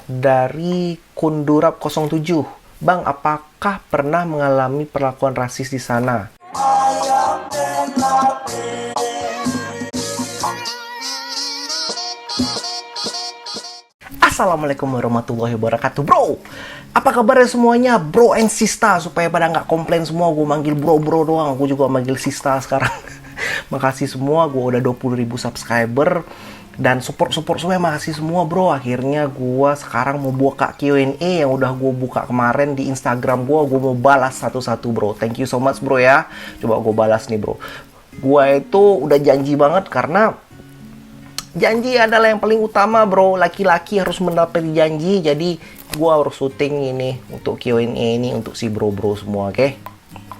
dari Kundurap07. Bang, apakah pernah mengalami perlakuan rasis di sana? Assalamualaikum warahmatullahi wabarakatuh, bro. Apa kabarnya semuanya, bro and sista? Supaya pada nggak komplain semua gue manggil bro doang, gue juga manggil sista sekarang. Makasih semua, gue udah 20.000 subscriber. Dan support semua, makasih semua, bro. Akhirnya gue sekarang mau buka Q&A yang udah gue buka kemarin di Instagram gue mau balas satu-satu, bro. Thank you so much, bro ya. Coba gue balas nih, bro. Gue itu udah janji banget, karena janji adalah yang paling utama, bro. Laki-laki harus mendapati janji. Jadi gue harus syuting ini untuk Q&A ini untuk si bro semua, oke?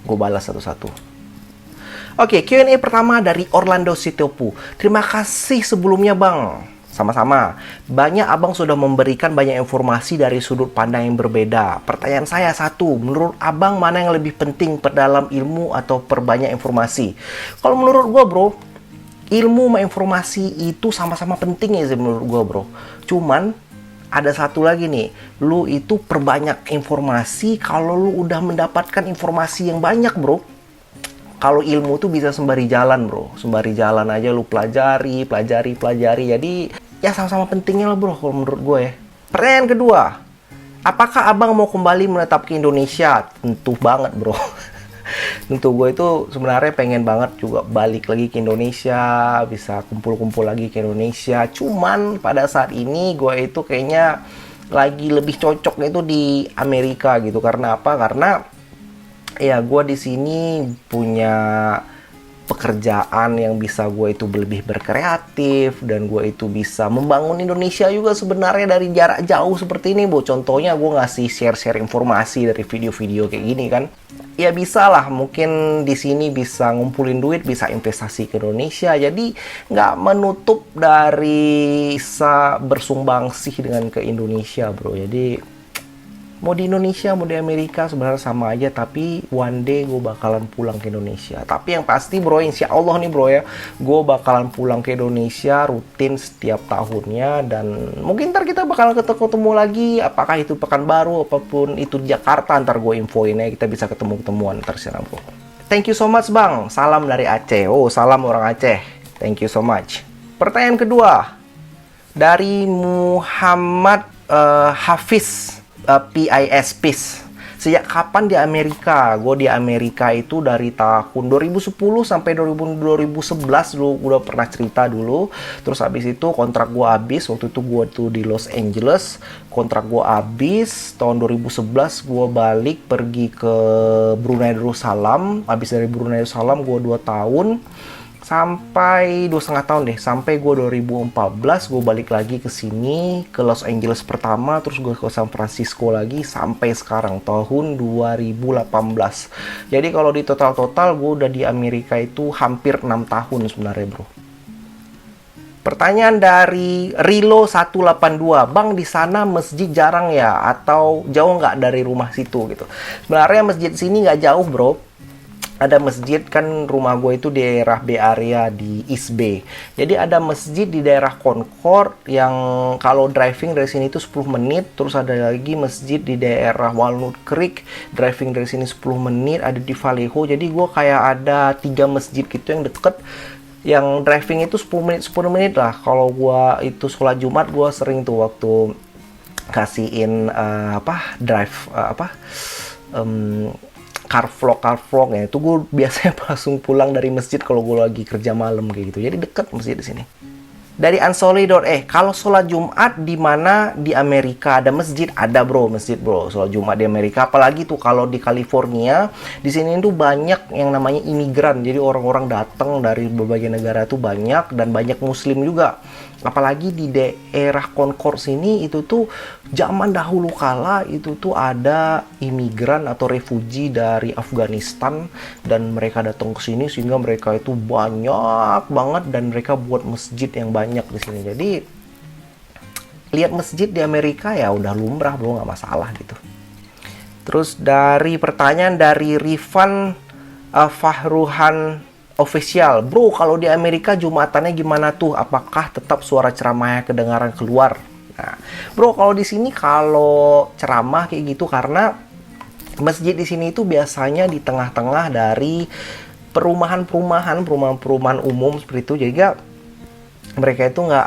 Gue balas satu-satu. Oke, Q&A pertama dari Orlando Sitopu. Terima kasih sebelumnya, Bang. Sama-sama. Banyak abang sudah memberikan banyak informasi dari sudut pandang yang berbeda. Pertanyaan saya satu, menurut abang mana yang lebih penting perdalam ilmu atau perbanyak informasi? Kalau menurut gue, bro, ilmu sama informasi itu sama-sama penting ya sih menurut gue, bro. Cuman ada satu lagi nih, lu itu perbanyak informasi kalau lu udah mendapatkan informasi yang banyak, bro. Kalau ilmu tuh bisa sembari jalan, bro. Sembari jalan aja lu pelajari. Jadi ya sama-sama pentingnya lah, bro, kalau menurut gue ya. Pertanyaan kedua, apakah abang mau kembali menetap ke Indonesia? Tentu banget, bro. Tentu gue itu sebenarnya pengen banget juga balik lagi ke Indonesia, bisa kumpul-kumpul lagi ke Indonesia. Cuman pada saat ini gue itu kayaknya lagi lebih cocok itu di Amerika gitu. Karena apa? Karena ya gue di sini punya pekerjaan yang bisa gue itu lebih berkreatif, dan gue itu bisa membangun Indonesia juga sebenarnya dari jarak jauh seperti ini, Bu. Contohnya gue ngasih share informasi dari video-video kayak gini kan. Ya bisa lah, mungkin di sini bisa ngumpulin duit, bisa investasi ke Indonesia. Jadi nggak menutup dari bisa bersumbangsih dengan ke Indonesia, bro. Jadi mau di Indonesia, mau di Amerika sebenarnya sama aja, tapi one day gue bakalan pulang ke Indonesia. Tapi yang pasti, bro, insya Allah nih, bro ya, gue bakalan pulang ke Indonesia rutin setiap tahunnya. Dan mungkin ntar kita bakalan ketemu lagi, apakah itu Pekanbaru, apapun itu di Jakarta, ntar gue infoin ya, kita bisa ketemu-ketemuan terserah, bro. Thank you so much, Bang. Salam dari Aceh. Oh, salam orang Aceh. Thank you so much. Pertanyaan kedua dari Muhammad Hafiz. PIS. Sejak kapan di Amerika? Gue di Amerika itu dari tahun 2010 sampai 2011 dulu, udah pernah cerita dulu. Terus habis itu kontrak gue habis. Waktu itu gue tuh di Los Angeles. Kontrak gue habis tahun 2011, gue balik pergi ke Brunei Darussalam. Habis dari Brunei Darussalam gue 2 tahun. Sampai 2,5 tahun deh, sampai gue 2014 gue balik lagi ke sini, ke Los Angeles pertama, terus gue ke San Francisco lagi sampai sekarang tahun 2018. Jadi kalau di total gue udah di Amerika itu hampir 6 tahun sebenarnya, bro. Pertanyaan dari Rilo 182, Bang, di sana masjid jarang ya atau jauh nggak dari rumah situ gitu? Sebenarnya masjid sini nggak jauh, bro. Ada masjid, kan rumah gue itu di daerah Bay Area di East Bay. Jadi ada masjid di daerah Concord yang kalau driving dari sini itu 10 menit. Terus ada lagi masjid di daerah Walnut Creek, driving dari sini 10 menit. Ada di Vallejo. Jadi gue kayak ada 3 masjid gitu yang deket. Yang driving itu 10 menit lah. Kalau gue itu sholat Jumat, gue sering tuh waktu kasihin car vlog ya, itu gue biasanya langsung pulang dari masjid kalau gue lagi kerja malam kayak gitu. Jadi deket masjid di sini. Dari Ansoli.eh, kalau sholat Jumat di mana di Amerika ada masjid? Ada, bro, masjid, bro. Sholat Jumat di Amerika, apalagi tuh kalau di California, di sini tuh banyak yang namanya imigran. Jadi orang-orang datang dari berbagai negara tuh banyak, dan banyak Muslim juga. Apalagi di daerah Concord sini itu tuh zaman dahulu kala itu tuh ada imigran atau refugee dari Afghanistan, dan mereka datang ke sini sehingga mereka itu banyak banget, dan mereka buat masjid yang banyak di sini. Jadi lihat masjid di Amerika ya udah lumrah, bro, nggak masalah gitu. Terus dari pertanyaan dari Rifan Fahruhan Official, bro, kalau di Amerika Jumatannya gimana tuh? Apakah tetap suara ceramahnya kedengaran keluar? Nah, bro, kalau di sini kalau ceramah kayak gitu karena masjid di sini itu biasanya di tengah-tengah dari perumahan umum seperti itu. Jadi mereka itu nggak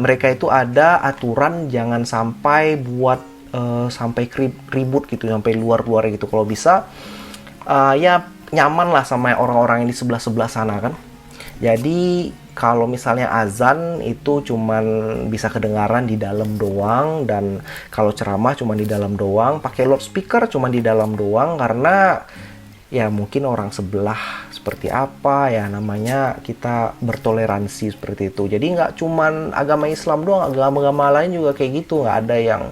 mereka itu ada aturan jangan sampai buat sampai ribut gitu, sampai luar gitu. Kalau bisa ya nyaman lah sama orang-orang yang di sebelah sana kan. Jadi kalau misalnya azan itu cuman bisa kedengaran di dalam doang, dan kalau ceramah cuma di dalam doang, pakai loudspeaker cuma di dalam doang, karena ya mungkin orang sebelah seperti apa ya, namanya kita bertoleransi seperti itu. Jadi nggak cuman agama Islam doang, agama-agama lain juga kayak gitu, nggak ada yang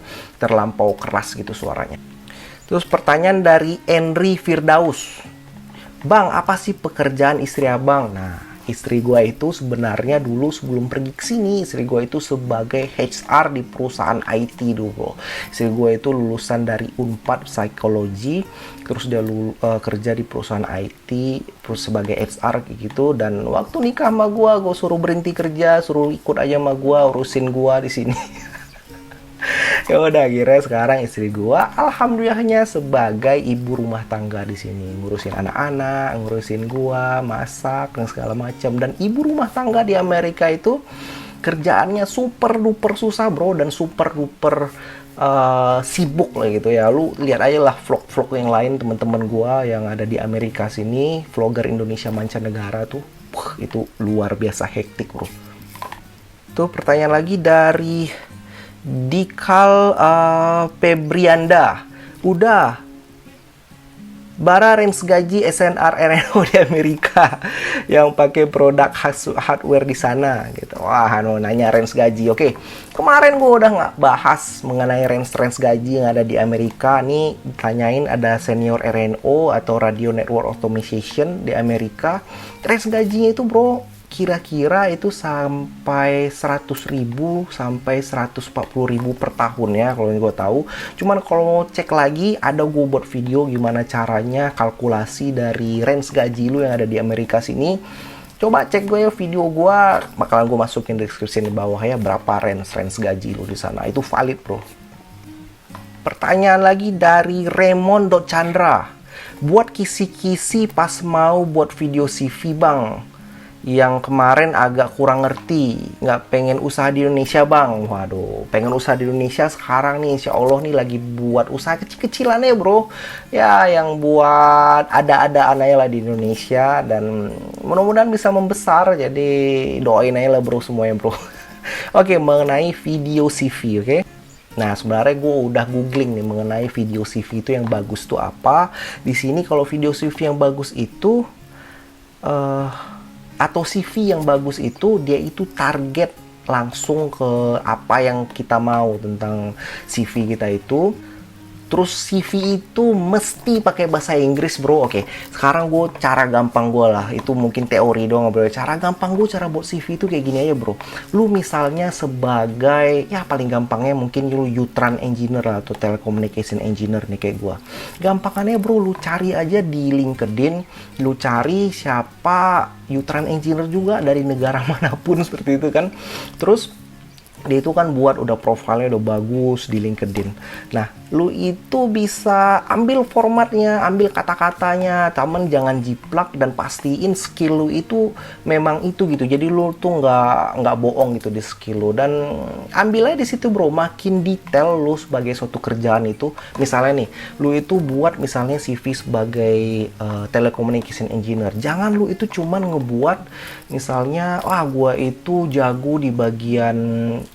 terlampau keras gitu suaranya. Terus pertanyaan dari Henry Firdaus, Bang, apa sih pekerjaan istri abang? Nah, istri gue itu sebenarnya dulu sebelum pergi ke sini, istri gue itu sebagai HR di perusahaan IT dulu. Istri gue itu lulusan dari Unpad Psikologi, terus dia kerja di perusahaan IT terus sebagai HR kayak gitu. Dan waktu nikah sama gue suruh berhenti kerja, suruh ikut aja sama gue, urusin gue di sini. Ya udah, akhirnya sekarang istri gua alhamdulillahnya sebagai ibu rumah tangga di sini, ngurusin anak-anak, ngurusin gua, masak dan segala macam. Dan ibu rumah tangga di Amerika itu kerjaannya super duper susah, bro, dan super duper sibuk lah gitu ya. Lu lihat aja lah vlog-vlog yang lain teman-teman gua yang ada di Amerika sini, vlogger Indonesia mancanegara tuh, itu luar biasa hektik, bro. Tuh pertanyaan lagi dari Dikal Febrianda, udah bara range gaji SNR RNO di Amerika yang pakai produk hardware di sana gitu. Wah, nanya range gaji. Oke, kemarin gue udah nggak bahas mengenai range gaji yang ada di Amerika. Nih tanyain ada senior RNO atau Radio Network Automation di Amerika. Range gajinya itu, bro, kira-kira itu sampai 100.000 sampai 140.000 per tahun ya, kalau yang gue tahu. Cuman kalau mau cek lagi, ada gue buat video gimana caranya kalkulasi dari range gaji lu yang ada di Amerika sini. Coba cek gue ya, video gue bakalan gue masukin deskripsi di bawah ya, berapa range gaji lu di sana. Itu valid, bro. Pertanyaan lagi dari Raymond Chandra, buat kisi-kisi pas mau buat video CV, Bang. Yang kemarin agak kurang ngerti, nggak pengen usaha di Indonesia, Bang. Waduh, pengen usaha di Indonesia sekarang nih, insya Allah nih lagi buat usaha kecil-kecilan ya, bro. Ya, yang buat ada-adaan aja lah di Indonesia, dan mudah-mudahan bisa membesar. Jadi doain aja lah, bro, semuanya, bro. Oke, mengenai video CV, oke? Nah, sebenarnya gue udah googling nih mengenai video CV itu yang bagus tuh apa. Di sini kalau video CV yang bagus itu atau CV yang bagus itu, dia itu target langsung ke apa yang kita mau tentang CV kita itu. Terus CV itu mesti pakai bahasa Inggris, bro. Oke, sekarang gue cara gampang gue lah, itu mungkin teori doang, bro. Cara gampang gue cara buat CV itu kayak gini aja, bro. Lu misalnya sebagai, ya paling gampangnya mungkin lu UTRAN engineer atau telecommunication engineer nih kayak gue. Gampangannya, bro, lu cari aja di LinkedIn, lu cari siapa UTRAN engineer juga dari negara manapun seperti itu kan. Terus dia itu kan buat udah profilnya udah bagus di LinkedIn. Nah, lu itu bisa ambil formatnya, ambil kata-katanya, temen jangan jiplak, dan pastiin skill lu itu memang itu gitu. Jadi lu tuh nggak bohong gitu di skill lu, dan ambil aja di situ, bro. Makin detail lu sebagai suatu kerjaan itu, misalnya nih, lu itu buat misalnya CV sebagai telecommunication engineer. Jangan lu itu cuman ngebuat misalnya, wah gua itu jago di bagian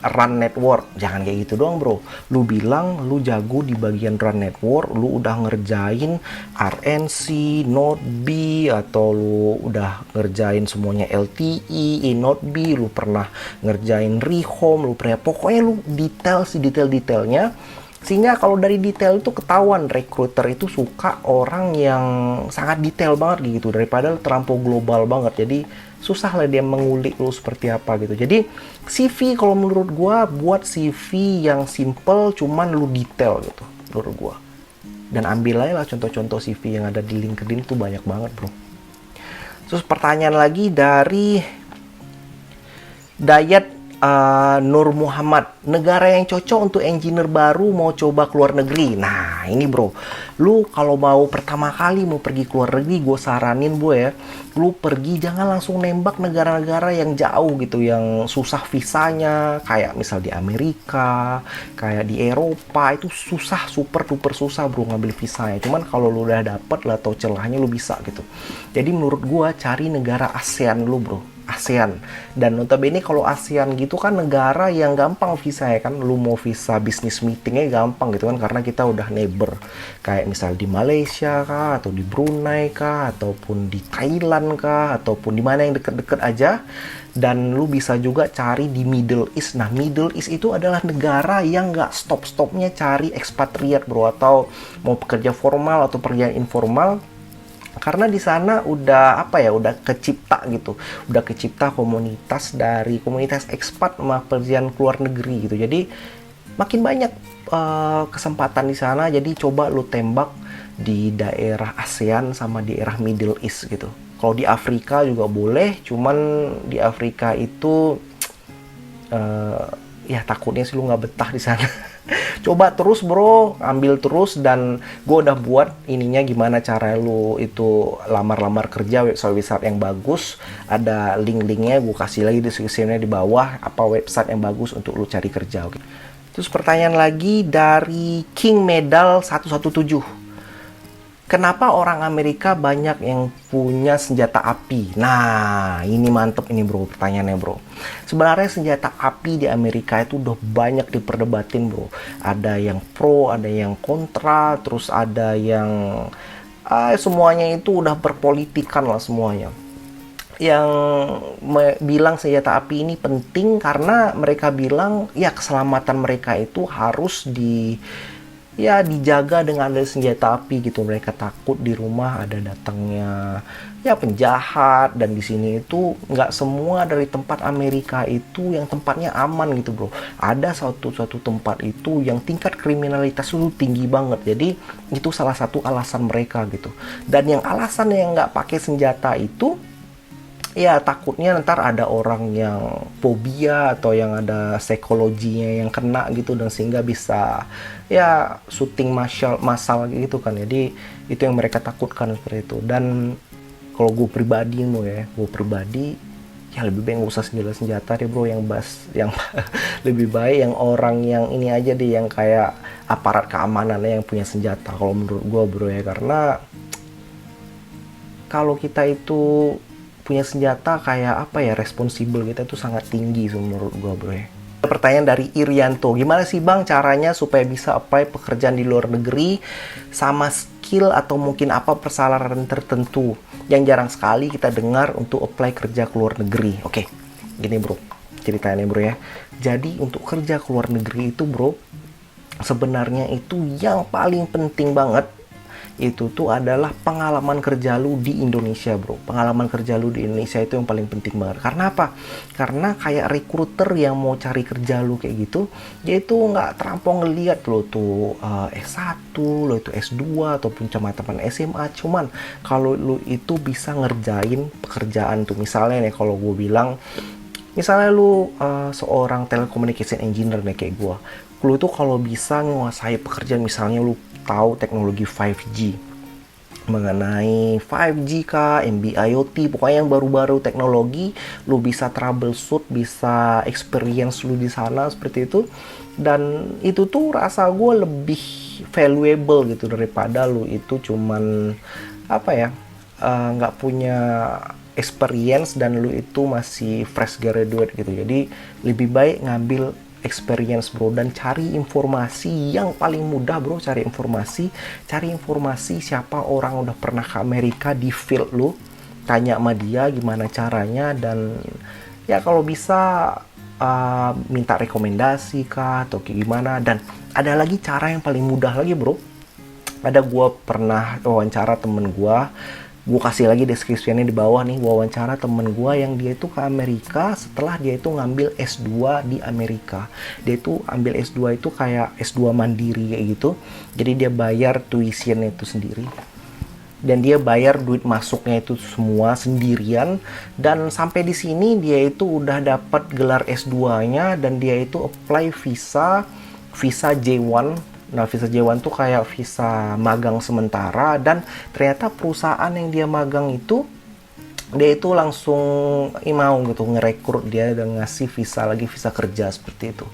run network. Jangan kayak gitu doang, bro. Lu bilang lu jago di bagian run network, lu udah ngerjain RNC, Node B, atau lu udah ngerjain semuanya LTE, Node B, lu pernah ngerjain rehome, lu pernah, pokoknya lu detail sih, detail-detailnya. Sehingga kalau dari detail itu ketahuan, recruiter itu suka orang yang sangat detail banget gitu, daripada terlampau global banget. Jadi susah lah dia mengulik lu seperti apa gitu. Jadi CV kalau menurut gua, buat CV yang simple cuman lu detail gitu menurut gua. Dan ambil aja lah contoh-contoh CV yang ada di LinkedIn tuh banyak banget, bro. Terus pertanyaan lagi dari Dayat Nur Muhammad, negara yang cocok untuk engineer baru mau coba keluar negeri. Nah, ini bro, lu kalau mau pertama kali mau pergi keluar negeri, gue saranin bro ya, lu pergi jangan langsung nembak negara-negara yang jauh gitu, yang susah visanya, kayak misal di Amerika, kayak di Eropa, itu susah, super duper susah bro ngambil visanya. Cuman kalau lu udah dapet lah atau celahnya lu bisa gitu. Jadi menurut gue cari negara ASEAN dulu bro. ASEAN. Dan notabene kalau ASEAN gitu kan negara yang gampang visa ya kan, lu mau visa bisnis meetingnya gampang gitu kan, karena kita udah neighbor, kayak misal di Malaysia kah, atau di Brunei kah, ataupun di Thailand kah, ataupun di mana yang deket-deket aja. Dan lu bisa juga cari di Middle East. Nah, Middle East itu adalah negara yang nggak stop-stopnya cari ekspatriat bro, atau mau pekerja formal atau pekerjaan informal, karena di sana udah udah kecipta gitu, udah kecipta komunitas dari komunitas ekspat sama pekerjaan keluar negeri gitu. Jadi makin banyak kesempatan di sana. Jadi coba lu tembak di daerah ASEAN sama di daerah Middle East gitu. Kalau di Afrika juga boleh, cuman di Afrika itu ya takutnya sih lu nggak betah di sana. Coba terus bro, ambil terus. Dan gue udah buat ininya gimana cara lu itu lamar-lamar kerja, website yang bagus. Ada link-linknya, gue kasih lagi deskripsinya di bawah, apa website yang bagus untuk lu cari kerja. Oke. Terus pertanyaan lagi dari King Medal 117. Kenapa orang Amerika banyak yang punya senjata api? Nah, ini mantep ini bro, pertanyaannya bro. Sebenarnya senjata api di Amerika itu udah banyak diperdebatin bro. Ada yang pro, ada yang kontra, terus ada yang semuanya itu udah berpolitikan lah semuanya. Yang bilang senjata api ini penting karena mereka bilang ya keselamatan mereka itu harus dijaga dengan ada senjata api gitu. Mereka takut di rumah ada datangnya ya penjahat, dan di sini itu nggak semua dari tempat Amerika itu yang tempatnya aman gitu bro. Ada suatu tempat itu yang tingkat kriminalitas itu tinggi banget. Jadi itu salah satu alasan mereka gitu. Dan yang alasan yang nggak pakai senjata itu ya takutnya ntar ada orang yang fobia atau yang ada psikologinya yang kena gitu, dan sehingga bisa ya syuting massal gitu kan. Jadi itu yang mereka takutkan seperti itu. Dan kalau gue pribadi ya lebih baik nggak usah senjata deh bro, yang lebih baik yang orang yang ini aja deh, yang kayak aparat keamanannya yang punya senjata kalau menurut gue bro ya. Karena kalau kita itu punya senjata kayak responsibel kita itu sangat tinggi menurut gua bro ya. Pertanyaan dari Irianto, gimana sih bang caranya supaya bisa apply pekerjaan di luar negeri, sama skill atau mungkin apa persyaratan tertentu yang jarang sekali kita dengar untuk apply kerja ke luar negeri. Oke, gini bro ceritanya bro ya. Jadi untuk kerja ke luar negeri itu bro, sebenarnya itu yang paling penting banget itu tuh adalah pengalaman kerja lu di Indonesia bro. Pengalaman kerja lu di Indonesia itu yang paling penting banget. Karena apa? Karena kayak recruiter yang mau cari kerja lu kayak gitu, dia itu nggak terampung ngeliat lo tuh S1, lo itu S2 ataupun teman-teman SMA. Cuman kalau lu itu bisa ngerjain pekerjaan tuh, misalnya nih kalau gue bilang, misalnya lu seorang telecommunication engineer nih kayak gue, lu tuh kalau bisa menguasai pekerjaan, misalnya lu tahu teknologi 5G, mengenai 5G kah, NB-IoT, pokoknya yang baru-baru teknologi, lu bisa troubleshoot, bisa experience lu di sana seperti itu. Dan itu tuh rasa gue lebih valuable gitu daripada lu itu cuman nggak punya experience dan lu itu masih fresh graduate gitu. Jadi lebih baik ngambil experience bro, dan cari informasi yang paling mudah bro. Cari informasi siapa orang udah pernah ke Amerika di field lu, tanya sama dia gimana caranya, dan ya kalau bisa minta rekomendasi kah atau kayak gimana. Dan ada lagi cara yang paling mudah lagi bro. Gua pernah wawancara temen gua kasih lagi deskripsinya di bawah nih. Wawancara temen gue yang dia itu ke Amerika setelah dia itu ngambil S2 di Amerika. Dia itu ambil S2 itu kayak S2 mandiri kayak gitu. Jadi dia bayar tuition itu sendiri. dan dia bayar duit masuknya itu semua sendirian, dan sampai di sini dia itu udah dapat gelar S2-nya dan dia itu apply visa J1. Nah, visa J1 tuh kayak visa magang sementara, dan ternyata perusahaan yang dia magang itu dia itu langsung mau gitu ngerekrut dia dan ngasih visa lagi, visa kerja seperti itu.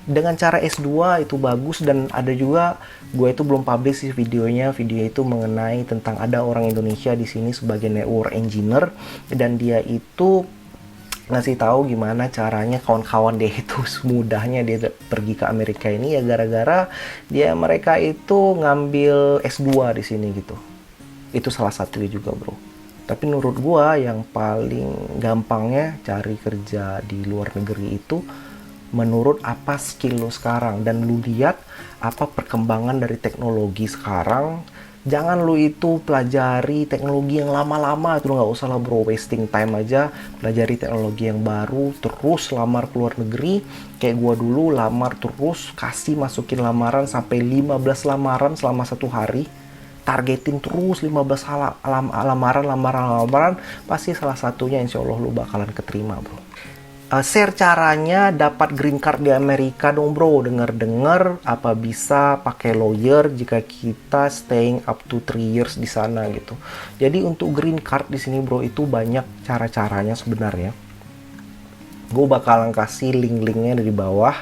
Dengan cara S2 itu bagus. Dan ada juga, gue itu belum publish sih videonya. Video itu mengenai tentang ada orang Indonesia di sini sebagai network engineer, dan dia itu ngasih tahu gimana caranya kawan-kawan dia itu semudahnya dia pergi ke Amerika ini, ya gara-gara mereka itu ngambil S2 di sini gitu. Itu salah satu juga, bro. Tapi menurut gua yang paling gampangnya cari kerja di luar negeri itu menurut apa skill lo sekarang, dan lu lihat apa perkembangan dari teknologi sekarang. Jangan lu itu pelajari teknologi yang lama-lama, itu nggak usah lah, bro, wasting time aja. Pelajari teknologi yang baru, terus lamar ke luar negeri. Kayak gua dulu lamar terus, masukin lamaran sampai 15 lamaran selama 1 hari. Targetin terus 15 lamaran, pasti salah satunya insya Allah lu bakalan keterima, bro. Share caranya dapat green card di Amerika dong, bro. Dengar-dengar apa bisa pakai lawyer jika kita staying up to 3 years di sana gitu. Jadi untuk green card di sini, bro, itu banyak cara-caranya sebenarnya. Gue bakalan kasih link-linknya di bawah.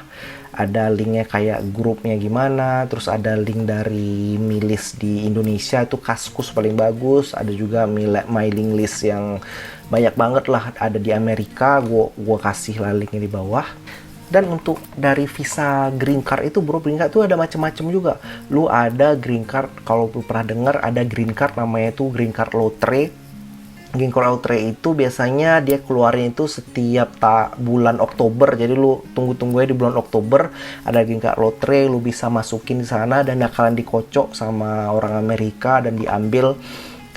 Ada linknya kayak grupnya gimana, terus ada link dari milis di Indonesia, itu Kaskus paling bagus. Ada juga mailing list yang banyak banget lah ada di Amerika. Gua kasih lah linknya di bawah. Dan untuk dari visa green card itu, bro, green card itu ada macam-macam juga. Lu ada green card, kalau lu pernah dengar ada green card namanya itu green card lottery. Green card lottery itu biasanya dia keluarin itu setiap bulan Oktober. Jadi lu tunggu-tunggu di bulan Oktober ada green card lottery, lu bisa masukin di sana dan bakalan dikocok sama orang Amerika dan diambil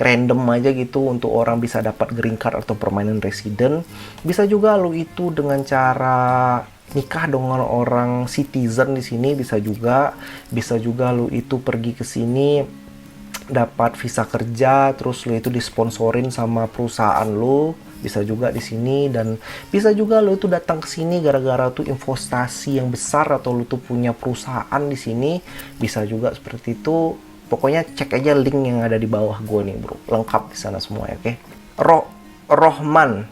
random aja gitu untuk orang bisa dapat green card atau permanent resident. Bisa juga lu itu dengan cara nikah dengan orang citizen di sini, bisa juga lu itu pergi ke sini dapat visa kerja, terus lu itu disponsorin sama perusahaan lu, bisa juga di sini. Dan bisa juga lu itu datang ke sini gara-gara tuh investasi yang besar, atau lu tuh punya perusahaan di sini, bisa juga seperti itu. Pokoknya cek aja link yang ada di bawah gue nih, bro, lengkap di sana semua ya, oke? Rohman,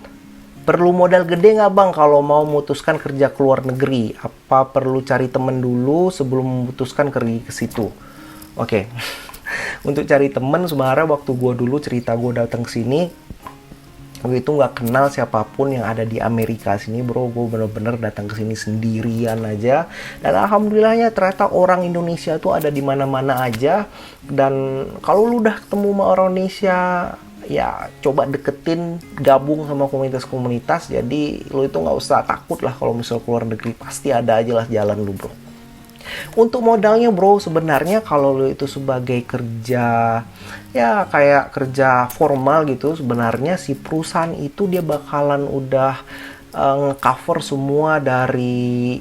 perlu modal gede nggak, bang, kalau mau memutuskan kerja ke luar negeri? Apa perlu cari temen dulu sebelum memutuskan pergi ke situ? Oke. Untuk cari temen, sebenarnya waktu gue dulu cerita gue datang ke sini, gue itu nggak kenal siapapun yang ada di Amerika sini, bro. Gue bener-bener datang ke sini sendirian aja, dan alhamdulillahnya ternyata orang Indonesia tuh ada di mana-mana aja. Dan kalau lu udah ketemu sama orang Indonesia, ya coba deketin, gabung sama komunitas-komunitas. Jadi lu itu nggak usah takut lah kalau misal keluar negeri, pasti ada aja lah jalan lu, bro. Untuk modalnya, bro, sebenarnya kalau lo itu sebagai kerja, ya kayak kerja formal gitu, sebenarnya si perusahaan itu dia bakalan udah nge-cover semua dari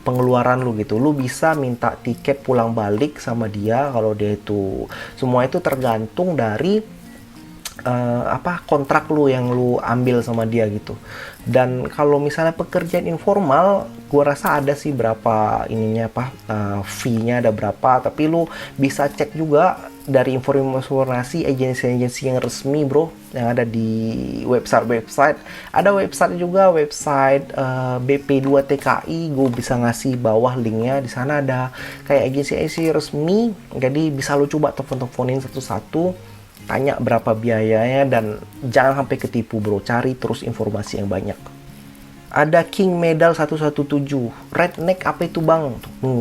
pengeluaran lu gitu. Lu bisa minta tiket pulang balik sama dia kalau dia itu, semua itu tergantung dari kontrak lu yang lu ambil sama dia gitu. Dan kalau misalnya pekerjaan informal, gua rasa ada sih berapa ininya fee-nya ada berapa, tapi lu bisa cek juga dari informasi agensi-agensi yang resmi, bro, yang ada di website. Ada website juga, website BP2TKI, gue bisa ngasih bawah linknya. Di sana ada kayak agensi-agensi resmi, jadi bisa lu coba telepon-teleponin satu-satu, tanya berapa biayanya, dan jangan sampai ketipu, bro. Cari terus informasi yang banyak. Ada King Medal 117. Redneck apa itu, bang?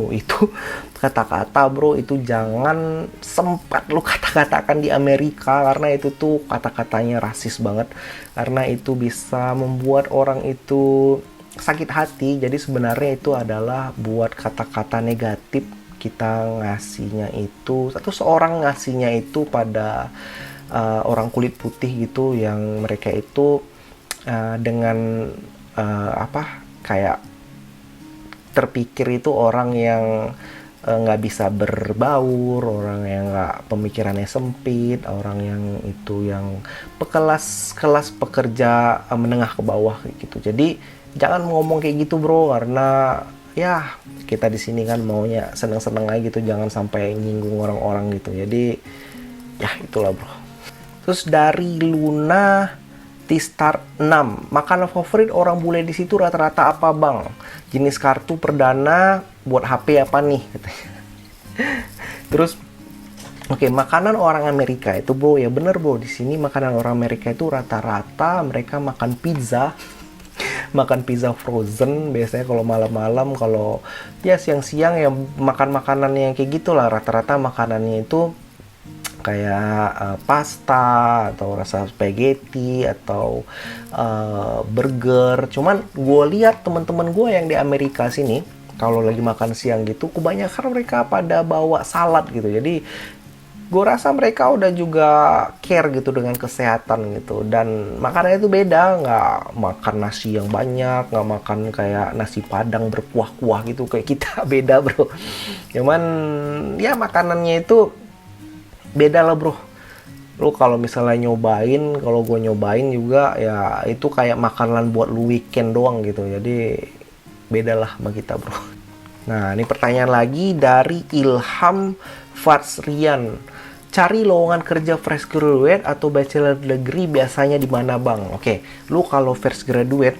Itu kata-kata, bro, itu jangan sempat lu kata-katakan di Amerika, karena itu tuh kata-katanya rasis banget. Karena itu bisa membuat orang itu sakit hati. Jadi sebenarnya itu adalah buat kata-kata negatif kita ngasihnya itu, atau seorang ngasihnya itu pada orang kulit putih gitu, yang mereka itu dengan kayak terpikir itu orang yang nggak bisa berbaur, orang yang nggak pemikirannya sempit, orang yang itu yang kelas pekerja menengah ke bawah kayak gitu. Jadi jangan ngomong kayak gitu bro, karena ya kita di sini kan maunya seneng-seneng aja gitu, jangan sampai nyinggung orang-orang gitu. Jadi ya itulah bro. Terus dari Luna T-Star 6, makanan favorit orang bule di situ rata-rata apa bang? Jenis kartu perdana buat HP apa nih? Terus oke, makanan orang Amerika itu bro, ya bener bro, di sini makanan orang Amerika itu rata-rata mereka makan pizza, makan pizza frozen biasanya kalau malam-malam, kalau ya siang-siang ya makan makanan yang kayak gitulah, rata-rata makanannya itu kayak pasta atau rasa spaghetti atau burger. Cuman gue lihat teman-teman gue yang di Amerika sini kalau lagi makan siang gitu, kebanyakan mereka pada bawa salad gitu. Jadi gue rasa mereka udah juga care gitu dengan kesehatan gitu, dan makanannya itu beda, nggak makan nasi yang banyak, nggak makan kayak nasi padang berkuah-kuah gitu kayak kita. Beda bro, cuman ya makanannya itu beda lah bro. Lu kalau misalnya nyobain, kalau gue nyobain juga ya itu kayak makanan buat lu weekend doang gitu, jadi beda lah sama kita bro. Nah ini pertanyaan lagi dari Ilham Fatsrian, cari lowongan kerja fresh graduate atau bachelor degree biasanya di mana bang? Oke, lu kalau fresh graduate,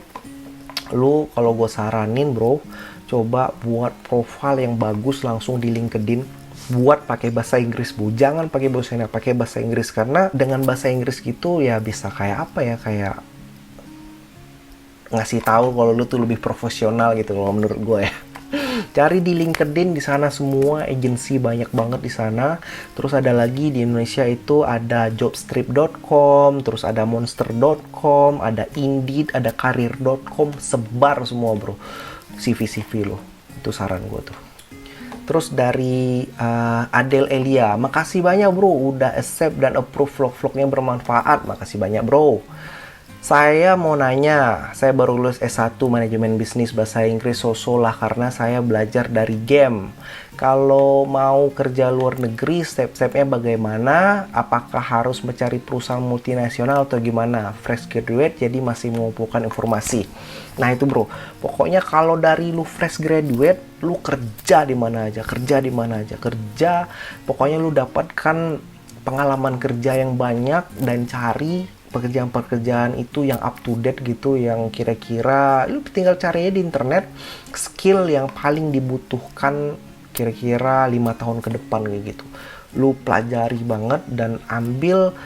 lu kalau gue saranin bro, coba buat profile yang bagus langsung di LinkedIn, buat pakai bahasa Inggris bu, jangan pakai bahasa Inggris, pakai bahasa Inggris, karena dengan bahasa Inggris gitu ya bisa kayak apa ya, kayak ngasih tahu kalau lu tuh lebih profesional gitu kalau menurut gue ya. Cari di LinkedIn, di sana semua agensi banyak banget di sana. Terus ada lagi di Indonesia itu ada jobstrip.com, terus ada monster.com, ada Indeed, ada karir.com, sebar semua bro CV-CV lo. Itu saran gue tuh. Terus dari Adel Elia, makasih banyak bro udah accept dan approve vlog-vlognya bermanfaat. Makasih banyak bro. Saya mau nanya, saya baru lulus S1 manajemen bisnis bahasa Inggris so-so lah karena saya belajar dari game. Kalau mau kerja luar negeri, step-stepnya bagaimana? Apakah harus mencari perusahaan multinasional atau gimana? Fresh graduate jadi masih mengumpulkan informasi. Nah itu bro, pokoknya kalau dari lu fresh graduate, lu kerja di mana aja, kerja di mana aja, kerja. Pokoknya lu dapatkan pengalaman kerja yang banyak dan cari pekerjaan-pekerjaan itu yang up to date gitu, yang kira-kira lu tinggal cari di internet skill yang paling dibutuhkan kira-kira 5 tahun ke depan kayak gitu. Lu pelajari banget dan ambil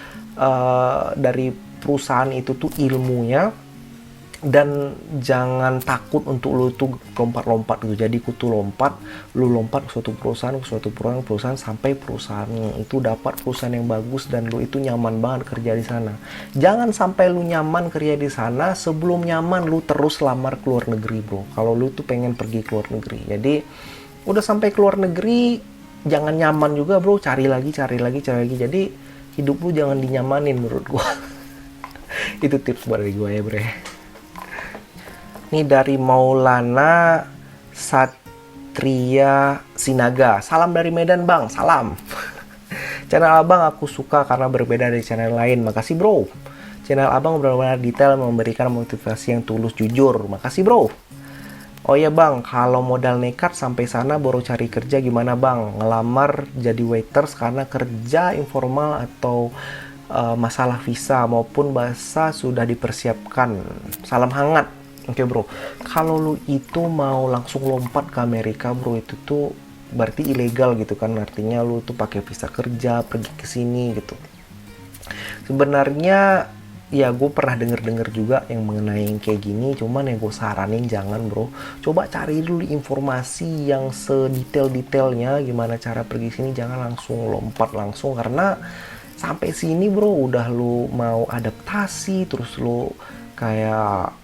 dari perusahaan itu tuh ilmunya, dan jangan takut untuk lu tuh lompat-lompat gitu. Jadi kutu lompat, lu lompat ke suatu perusahaan sampai perusahaan itu dapat perusahaan yang bagus dan lu itu nyaman banget kerja di sana. Jangan sampai lu nyaman kerja di sana sebelum nyaman lu terus lamar ke luar negeri bro. Kalau lu tuh pengen pergi ke luar negeri, jadi udah sampai ke luar negeri jangan nyaman juga bro, cari lagi. Jadi hidup lu jangan dinyamanin menurut gua. Itu tips dari gua ya bre. Ini dari Maulana Satria Sinaga. Salam dari Medan bang, salam. Channel abang aku suka karena berbeda dari channel lain. Makasih bro. Channel abang benar-benar detail, memberikan motivasi yang tulus, jujur. Makasih bro. Oh ya bang, kalau modal nekat sampai sana baru cari kerja gimana bang? Ngelamar jadi waiters karena kerja informal atau masalah visa maupun bahasa sudah dipersiapkan. Salam hangat. Oke bro, kalau lu itu mau langsung lompat ke Amerika bro, itu tuh berarti ilegal gitu kan, artinya lu tuh pakai visa kerja pergi ke sini gitu. Sebenarnya ya gue pernah denger juga yang mengenai yang kayak gini, cuman yang gue saranin jangan bro, coba cari dulu informasi yang sedetail-detailnya gimana cara pergi sini, jangan langsung lompat langsung, karena sampai sini bro udah lu mau adaptasi terus lu kayak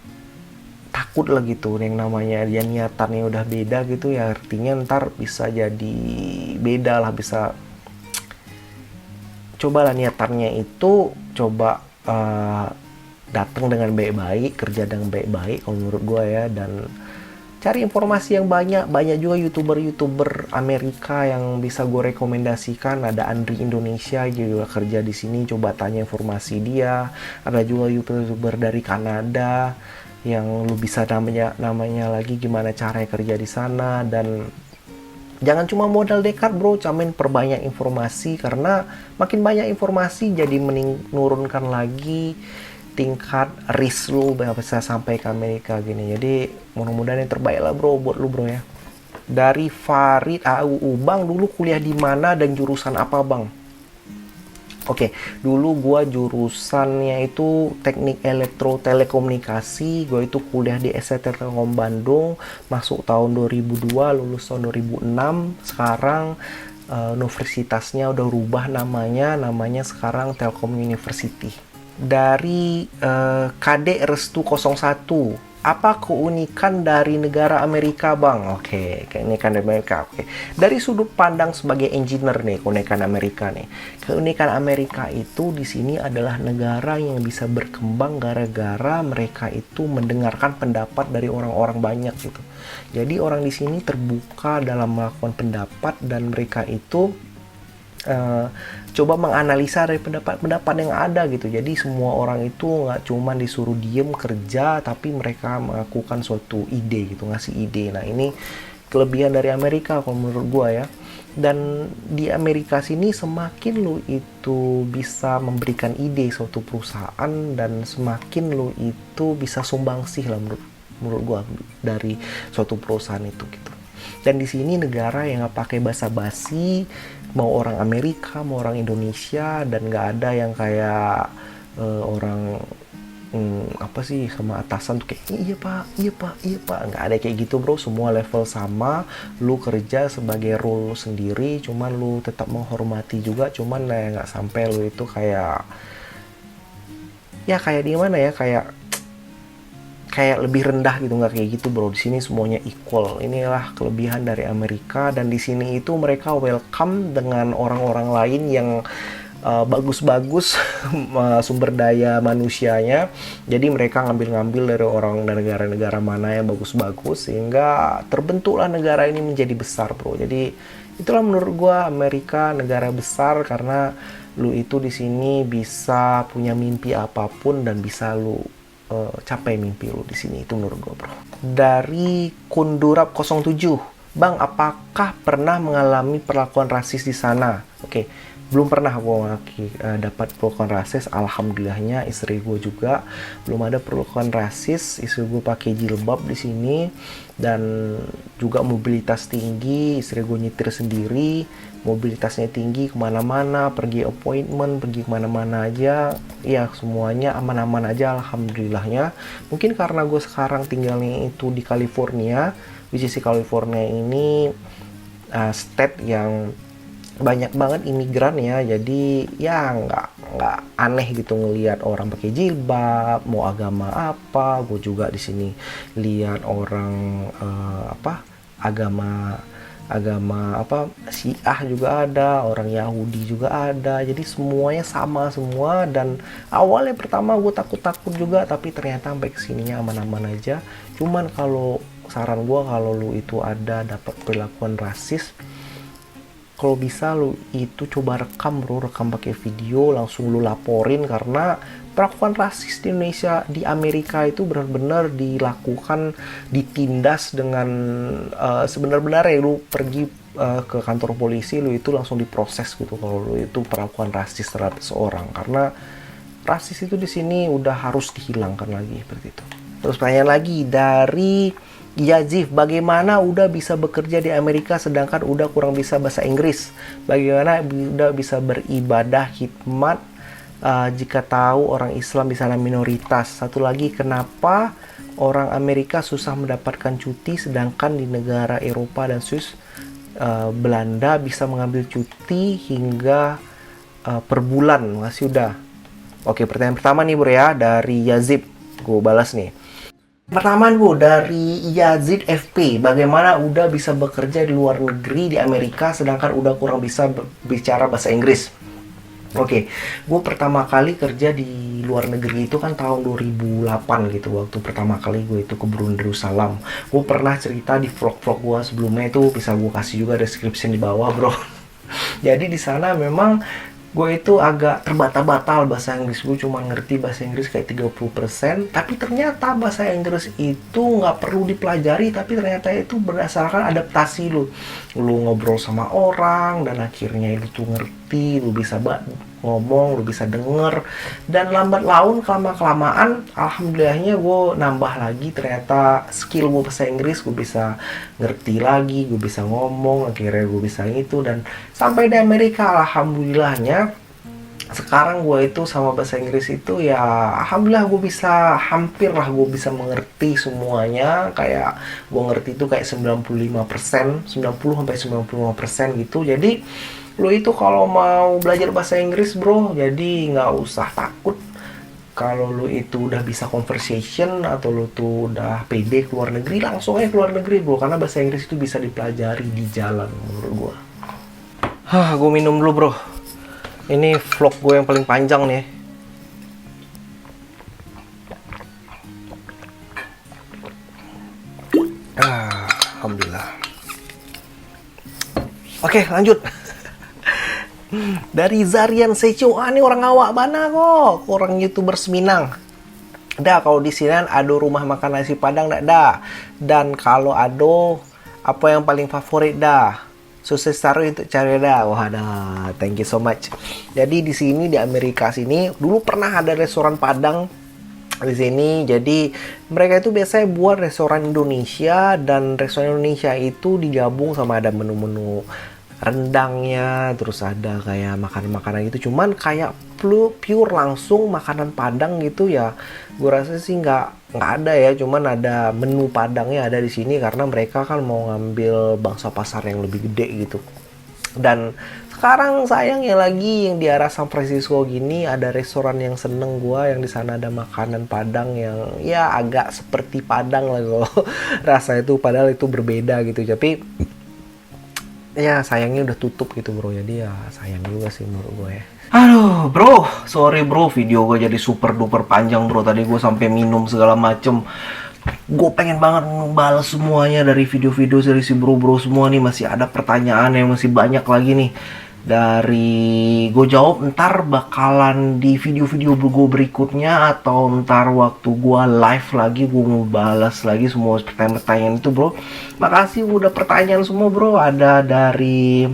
takut lah gitu, yang namanya dia niatannya udah beda gitu ya, artinya ntar bisa jadi beda lah, bisa cobalah niatannya itu coba datang dengan baik-baik, kerja dengan baik-baik kalau menurut gue ya, dan cari informasi yang banyak. Banyak juga youtuber Amerika yang bisa gue rekomendasikan. Ada Andri Indonesia juga kerja di sini, coba tanya informasi dia. Ada juga youtuber dari Kanada yang lu bisa namanya lagi gimana cara kerja di sana. Dan jangan cuma modal dekat bro, camen perbanyak informasi, karena makin banyak informasi jadi menurunkan lagi tingkat risk lu bisa sampai ke Amerika gini. Jadi mudah-mudahan yang terbaik lah bro buat lu bro ya. Dari Farid AUU, bang dulu kuliah di mana dan jurusan apa bang? Oke, dulu gua jurusannya itu teknik elektro telekomunikasi. Gua itu kuliah di ST Telkom Bandung, masuk tahun 2002, lulus tahun 2006. Sekarang universitasnya udah rubah namanya sekarang Telkom University. Dari KD Restu 01, apa keunikan dari negara Amerika bang? Oke, keunikan dari Amerika. Oke, dari sudut pandang sebagai engineer nih, keunikan Amerika nih. Keunikan Amerika itu di sini adalah negara yang bisa berkembang gara-gara mereka itu mendengarkan pendapat dari orang-orang banyak gitu. Jadi orang di sini terbuka dalam melakukan pendapat, dan mereka itu coba menganalisa dari pendapat-pendapat yang ada gitu. Jadi semua orang itu nggak cuma disuruh diem kerja, tapi mereka melakukan suatu ide gitu, ngasih ide. Nah ini kelebihan dari Amerika kalau menurut gua ya. Dan di Amerika sini semakin lu itu bisa memberikan ide suatu perusahaan, dan semakin lu itu bisa sumbangsih lah menurut gua dari suatu perusahaan itu gitu. Dan di sini negara yang nggak pakai basa-basi, mau orang Amerika mau orang Indonesia, dan nggak ada yang kayak orang apa sih sama atasan tuh kayak iya pak, nggak ada kayak gitu bro. Semua level sama, lu kerja sebagai role sendiri, cuman lu tetap menghormati juga, cuman nggak sampai lu itu kayak di mana ya, kayak lebih rendah gitu, nggak kayak gitu bro. Di sini semuanya equal. Inilah kelebihan dari Amerika. Dan di sini itu mereka welcome dengan orang-orang lain yang bagus-bagus sumber daya manusianya. Jadi mereka ngambil-ngambil dari orang dan negara-negara mana yang bagus-bagus, sehingga terbentuklah negara ini menjadi besar bro. Jadi itulah menurut gua Amerika negara besar, karena lu itu di sini bisa punya mimpi apapun dan bisa lu capai mimpi lu di sini. Itu menurut gue bro. Dari Kundurap 07, bang apakah pernah mengalami perlakuan rasis di sana? Oke, belum pernah gue dapat perlakuan rasis. Alhamdulillahnya istri gue juga belum ada perlakuan rasis. Istri gue pakai jilbab di sini, dan juga mobilitas tinggi. Istri gue nyetir sendiri, mobilitasnya tinggi, kemana-mana, pergi appointment, pergi kemana-mana aja, ya semuanya aman-aman aja alhamdulillahnya. Mungkin karena gue sekarang tinggalnya itu di California, which is California ini state yang banyak banget imigran ya, jadi ya nggak aneh gitu ngelihat orang pakai jilbab, mau agama apa. Gue juga di sini lihat orang agama Syiah juga ada, orang Yahudi juga ada. Jadi semuanya sama semua. Dan awalnya pertama gue takut juga, tapi ternyata sampai kesininya aman-aman aja. Cuman kalau saran gue, kalau lu itu ada dapat perlakuan rasis, kalau bisa lu itu coba rekam bro, rekam pakai video, langsung lu laporin. Karena perlakuan rasis di Indonesia, di Amerika itu benar-benar dilakukan, ditindas dengan sebenar-benar ya. Lu pergi ke kantor polisi, lu itu langsung diproses gitu kalau lu itu perlakuan rasis terhadap seorang. Karena rasis itu di sini udah harus dihilangkan lagi seperti itu. Terus pertanyaan lagi dari Yazif, bagaimana udah bisa bekerja di Amerika sedangkan udah kurang bisa bahasa Inggris? Bagaimana udah bisa beribadah hikmat jika tahu orang Islam di sana minoritas? Satu lagi, kenapa orang Amerika susah mendapatkan cuti sedangkan di negara Eropa dan Swiss, Belanda bisa mengambil cuti hingga per bulan? Masih udah. Oke, pertanyaan pertama nih bro ya, dari Yazid. Gue balas nih. Pertama Bu, dari Yazid FP, bagaimana udah bisa bekerja di luar negeri di Amerika sedangkan udah kurang bisa bicara bahasa Inggris? Oke, gue pertama kali kerja di luar negeri itu kan tahun 2008 gitu. Waktu pertama kali gue itu ke Brunei Darussalam. Gue pernah cerita di vlog-vlog gue sebelumnya, itu bisa gue kasih juga description di bawah, bro. Jadi di sana memang gue itu agak terbata-batal bahasa Inggris. Gue cuma ngerti bahasa Inggris kayak 30%, tapi ternyata bahasa Inggris itu nggak perlu dipelajari, tapi ternyata itu berdasarkan adaptasi lu. Lu ngobrol sama orang, dan akhirnya lu tuh ngerti, lu bisa ngomong, lu bisa denger, dan lambat laun kelamaan alhamdulillahnya gue nambah lagi, ternyata skill gue bahasa Inggris gue bisa ngerti lagi, gue bisa ngomong, akhirnya gue bisa itu. Dan sampai di Amerika alhamdulillahnya sekarang gue itu sama bahasa Inggris itu ya alhamdulillah gue bisa, hampir lah gue bisa mengerti semuanya. Kayak gue ngerti itu kayak 95%, 90-95% gitu. Jadi lo itu kalau mau belajar bahasa Inggris, bro, jadi nggak usah takut. Kalau lo itu udah bisa conversation atau lo tuh udah pede keluar negeri, langsung aja keluar negeri, bro, karena bahasa Inggris itu bisa dipelajari di jalan menurut gue. Gue minum dulu, bro. Ini vlog gue yang paling panjang nih. Alhamdulillah. Oke, lanjut. Dari Zarian Secho, ini orang awak mana kok, orang YouTuber Seminang. Dah, kalau di sini ada rumah makan nasi Padang dak dah. Dan kalau ada, apa yang paling favorit dah? Sukses taruh untuk cari dah. Wah dah, thank you so much. Jadi di sini di Amerika sini dulu pernah ada restoran Padang di sini. Jadi mereka itu biasanya buat restoran Indonesia, dan restoran Indonesia itu digabung sama ada menu-menu rendangnya, terus ada kayak makanan-makanan gitu. Cuman kayak pure langsung makanan Padang gitu ya, gue rasa sih nggak ada ya. Cuman ada menu Padangnya ada di sini karena mereka kan mau ngambil bangsa pasar yang lebih gede gitu. Dan sekarang sayangnya lagi yang di arah San Francisco gini ada restoran yang seneng gue, yang di sana ada makanan Padang yang ya agak seperti Padang lah kalau rasa itu, padahal itu berbeda gitu. Tapi ya sayangnya udah tutup gitu, bro. Jadi ya sayang juga sih menurut gue ya. Aduh, bro, sorry bro, video gue jadi super duper panjang, bro. Tadi gue sampai minum segala macem. Gue pengen banget ngebales semuanya dari video-video dari si bro-bro semua nih. Masih ada pertanyaan yang masih banyak lagi nih. Dari gue jawab ntar bakalan di video-video gue berikutnya, atau ntar waktu gue live lagi gue mau balas lagi semua pertanyaan-pertanyaan itu, bro. Makasih udah pertanyaan semua, bro. Ada dari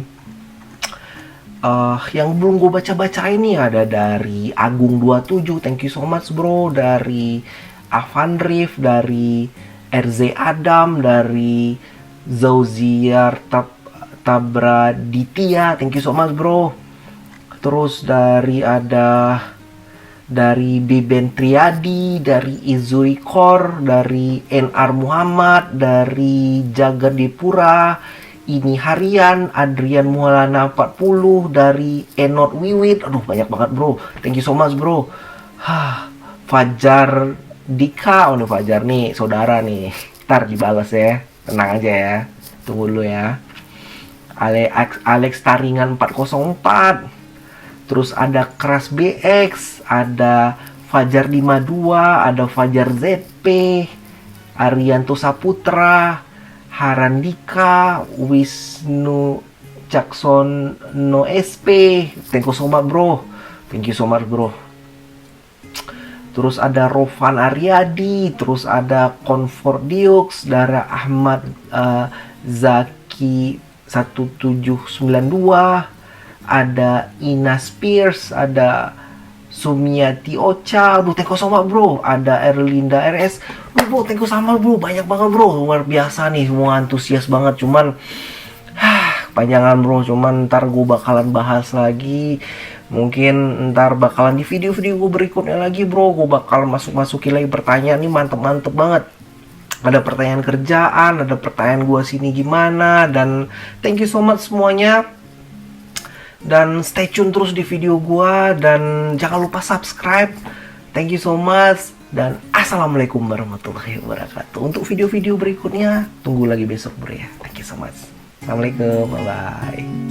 yang belum gue baca-baca ini, ada dari Agung 27, thank you so much, bro. Dari Avan Rif, dari RZ Adam, dari Zauziar Tabraditya, thank you so much, bro. Terus dari Beben Triadi, dari Izuri Kor, dari NR Muhammad, dari Jagadipura, ini Harian, Adrian Mualana 40, dari Enot Wiwit, aduh banyak banget, bro. Thank you so much, bro. Fajar Dika, oh nih Fajar nih, saudara nih. Ntar dibalas ya, tenang aja ya. Tunggu dulu ya. Alex Taringan 404. Terus ada Keras BX, ada Fajar 52, ada Fajar ZP, Arianto Saputra, Harandika, Wisnu Jackson No SP. Thank you so much, bro. Thank you so much, bro. Terus ada Rovan Aryadi, terus ada Comfort Diux, dari Ahmad Zaki 1792, ada Ina Spears, ada Sumiati Ocha, aduh thank you so much, bro. Ada Erlinda RS, bro, thank you sama, bro, banyak banget, bro, luar biasa nih, semua antusias banget. Cuman panjangan, bro, cuman ntar gue bakalan bahas lagi, mungkin ntar bakalan di video-video gue berikutnya lagi, bro. Gue bakal masukin lagi pertanyaan nih, mantep banget. Ada pertanyaan kerjaan, ada pertanyaan gue sini gimana. Dan thank you so much semuanya. Dan stay tune terus di video gue. Dan jangan lupa subscribe. Thank you so much. Dan assalamualaikum warahmatullahi wabarakatuh. Untuk video-video berikutnya, tunggu lagi besok, bro ya. Thank you so much. Assalamualaikum, bye-bye.